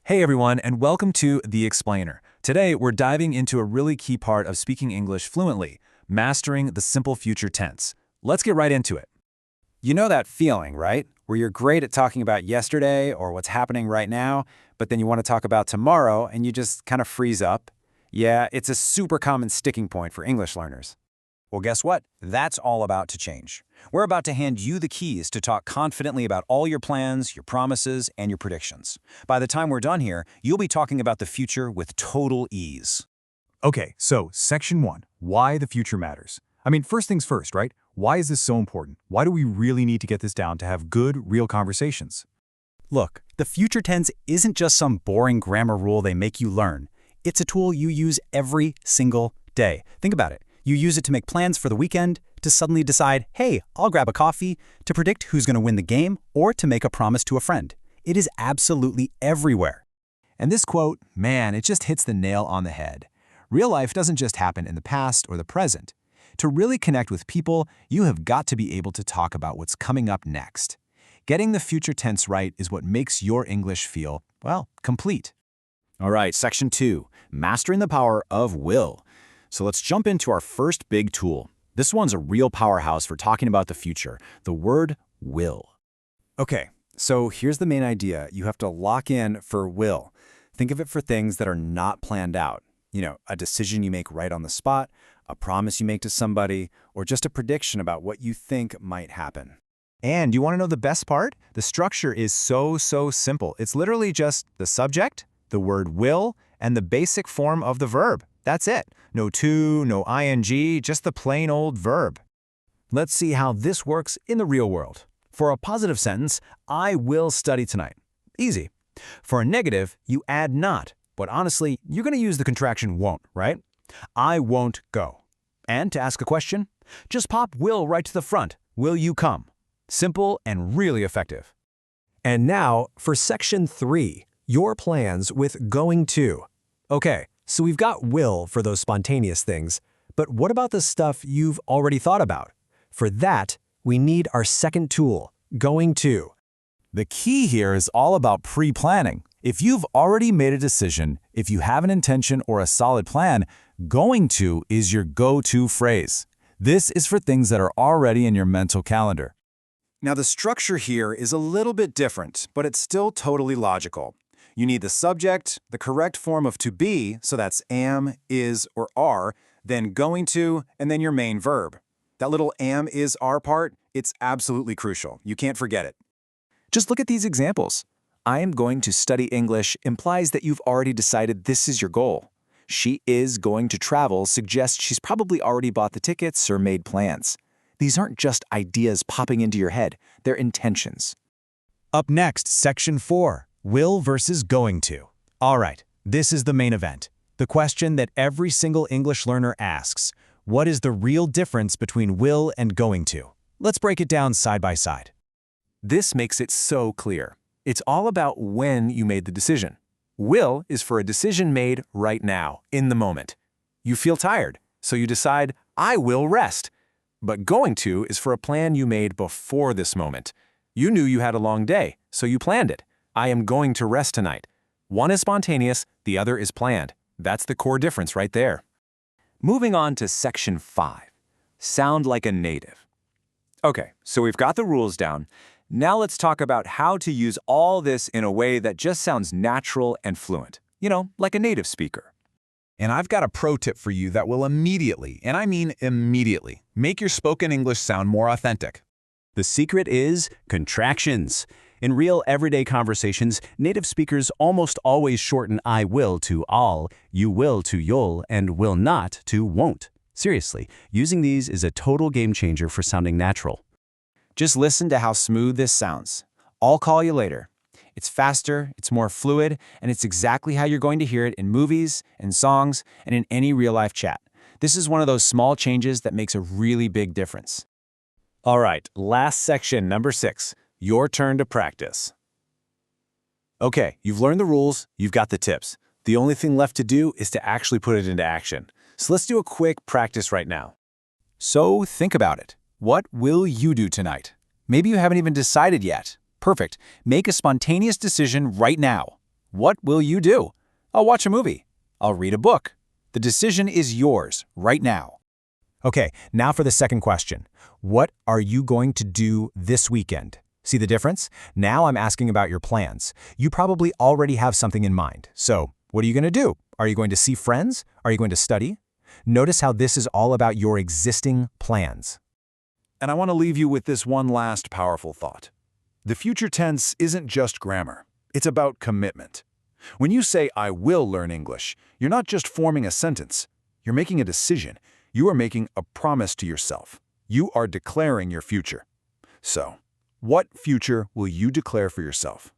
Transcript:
Hey everyone, and welcome to The Explainer. Today, we're diving into a really key part of speaking English fluently, mastering the simple future tense. Let's get right into it. You know that feeling, right? Where you're great at talking about yesterday or what's happening right now, but then you want to talk about tomorrow and you just kind of freeze up? Yeah, it's a super common sticking point for English learners. Well, guess what? That's all about to change. We're about to hand you the keys to talk confidently about all your plans, your promises, and your predictions. By the time we're done here, you'll be talking about the future with total ease. Okay, so Section 1, why the future matters. First things first, right? Why is this so important? Why do we really need to get this down to have good, real conversations? Look, the future tense isn't just some boring grammar rule they make you learn. It's a tool you use every single day. Think about it. You use it to make plans for the weekend, to suddenly decide, hey, I'll grab a coffee, to predict who's going to win the game, or to make a promise to a friend. It is absolutely everywhere. And this quote, man, it just hits the nail on the head. Real life doesn't just happen in the past or the present. To really connect with people, you have got to be able to talk about what's coming up next. Getting the future tense right is what makes your English feel, well, complete. All right, Section 2, mastering the power of will. So let's jump into our first big tool. This one's a real powerhouse for talking about the future, the word will. Okay, so here's the main idea. You have to lock in for will. Think of it for things that are not planned out. You know, a decision you make right on the spot, a promise you make to somebody, or just a prediction about what you think might happen. And you want to know the best part? The structure is so simple. It's literally just the subject, the word will, and the basic form of the verb. That's it. No to, no ing, just the plain old verb. Let's see how this works in the real world. For a positive sentence, I will study tonight. Easy. For a negative, you add not, but honestly, you're going to use the contraction won't, right? I won't go. And to ask a question, just pop will right to the front. Will you come? Simple and really effective. And now for Section 3, your plans with going to. Okay, so we've got will for those spontaneous things, but what about the stuff you've already thought about? For that, we need our second tool, going to. The key here is all about pre-planning. If you've already made a decision, if you have an intention or a solid plan, going to is your go-to phrase. This is for things that are already in your mental calendar. Now the structure here is a little bit different, but it's still totally logical. You need the subject, the correct form of to be, so that's am, is, or are, then going to, and then your main verb. That little am, is, are part, it's absolutely crucial. You can't forget it. Just look at these examples. I am going to study English implies that you've already decided this is your goal. She is going to travel suggests she's probably already bought the tickets or made plans. These aren't just ideas popping into your head, they're intentions. Up next, Section 4, will versus going to. All right, this is the main event. The question that every single English learner asks, what is the real difference between will and going to? Let's break it down side by side. This makes it so clear. It's all about when you made the decision. Will is for a decision made right now, in the moment. You feel tired, so you decide, I will rest. But going to is for a plan you made before this moment. You knew you had a long day, so you planned it. I am going to rest tonight. One is spontaneous, the other is planned. That's the core difference right there. Moving on to Section 5. Sound like a native. Okay, so we've got the rules down. Now let's talk about how to use all this in a way that just sounds natural and fluent. You know, like a native speaker. And I've got a pro tip for you that will immediately, and I mean immediately, make your spoken English sound more authentic. The secret is contractions. In real everyday conversations, native speakers almost always shorten I will to I'll, you will to you'll, and will not to won't. Seriously, using these is a total game changer for sounding natural. Just listen to how smooth this sounds. I'll call you later. It's faster, it's more fluid, and it's exactly how you're going to hear it in movies, in songs, and in any real-life chat. This is one of those small changes that makes a really big difference. All right, last section, number 6. Your turn to practice. Okay, you've learned the rules, you've got the tips. The only thing left to do is to actually put it into action. So let's do a quick practice right now. So think about it. What will you do tonight? Maybe you haven't even decided yet. Perfect. Make a spontaneous decision right now. What will you do? I'll watch a movie. I'll read a book. The decision is yours right now. Okay, now for the second question. What are you going to do this weekend? See the difference? Now I'm asking about your plans. You probably already have something in mind. So, what are you going to do? Are you going to see friends? Are you going to study? Notice how this is all about your existing plans. And I want to leave you with this one last powerful thought. The future tense isn't just grammar. It's about commitment. When you say, I will learn English, you're not just forming a sentence. You're making a decision. You are making a promise to yourself. You are declaring your future. So, what future will you declare for yourself?